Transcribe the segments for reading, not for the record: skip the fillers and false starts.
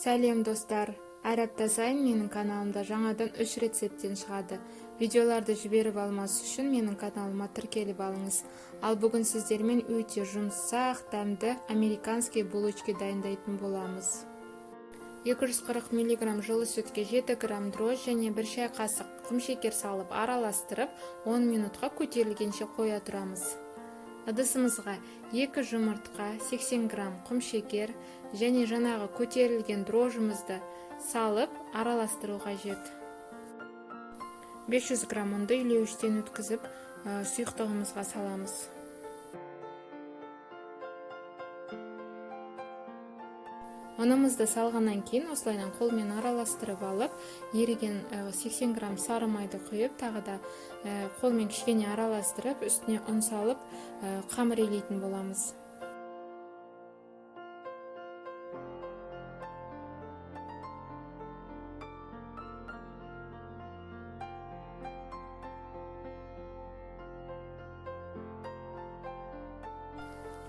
Сәлем достар, әр апта сайын менің каналымда жаңадан 3 рецепттен шығады. Видеоларды жіберіп алмас үшін менің каналыма тіркеліп алыңыз. Ал бүгін сіздермен өте жұмсақ, дәмді американский булочки дайындайтын боламыз. 240 мг жылы сүтке 7 грамм дрожж және 1 шай қасық құмшекер салып араластырып 10 минутқа көтерілгенше қоя тұрамыз. Ыдысымызға 2 жұмыртқа, 80 грамм құмшекер және жаңағы көтерілген дрожжымызды салып араластыру қажет. 500 грамм ұнды илеуіштен өткізіп сұйықтығымызға саламыз. Ұнымызды салғаннан кейін осылайдан қолмен араластырып алып, еріген 80 грамм сары майды құйып, тағы да қолмен кішкене араластырып, үстіне ұн салып, қамыр илейтін боламыз.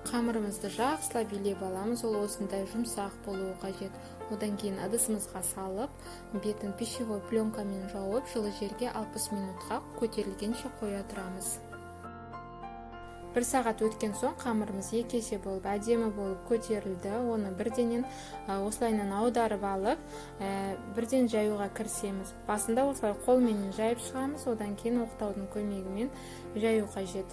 Қамырымызды жақсылап илеп аламыз, ол осындай жұмсақ болуы қажет. Одан кейін ыдысымызға салып, бетін пищевой пленкамен жауып, жылы жерге 60 минутқа көтерілгенше қоя тұрамыз. 1 сағат өткен соң қамырымыз 2 есе болып, әдемі болып көтерілді. Оны бірденен осылайынан аударып алып, бірден жаюға кірісеміз. Басында осылай қолмен жайып шығамыз, одан кейін оқтаудың көмегімен жаю қажет.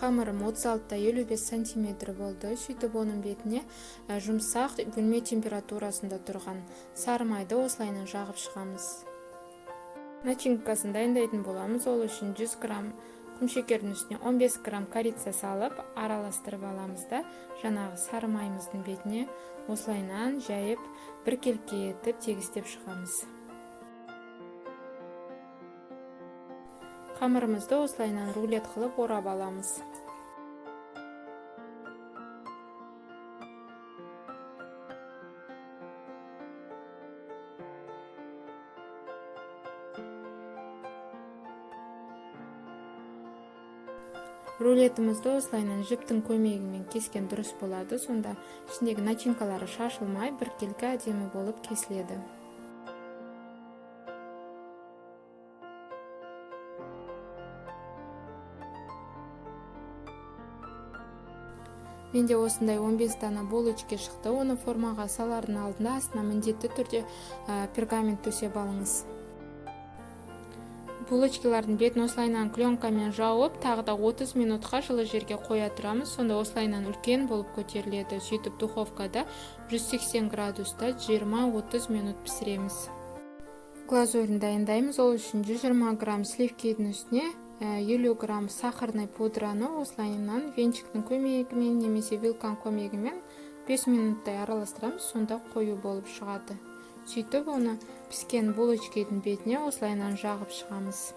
Қамырым 36-55 см болды. Сөйтіп оның бетіне жұмсақ бөлме температурасында тұрған сары майды осылайынан жағып шығамыз. Начинкасын дайындайтын боламыз. Ол үшін 100 грамм құмшекердің үстіне 15 грамм корица салып араластырып аламыз да, жаңағы сары майымыздың бетіне осылайынан жайып, біркелкі етіп тегістеп шығамыз. Қамырымызды осылайынан рулет қылып орап аламыз. Рулетімізді осылайынан жіптің көмегімен кескен дұрыс болады, сонда ішіндегі начинкалары шашылмай, біркелкі әдемі болып кесіледі. Менде осындай 15 дана булочки шықты. Оны формаға салардың алдында астына міндетті түрде пергамент төсеп алыңыз. Булочкалардың бетін осылайынан пленкамен жауып, тағы да 30 минутқа жылы жерге қоя тұрамыз. Сонда осылайынан үлкен болып көтеріледі. Сөйтіп духовкада 180 градуста 20-30 минут пісіреміз. Глазурін дайындаймыз. Ол үшін 120 грамм сливкидің үстіне 50 грамм сахарный пудраны осылайынан венчиктің көмегімен немесе вилканың көмегімен 5 минуттай араластырамыз, сонда қою болып шығады. Сөйтіп оны піскен булочкидің бетіне осылайынан жағып шығамыз.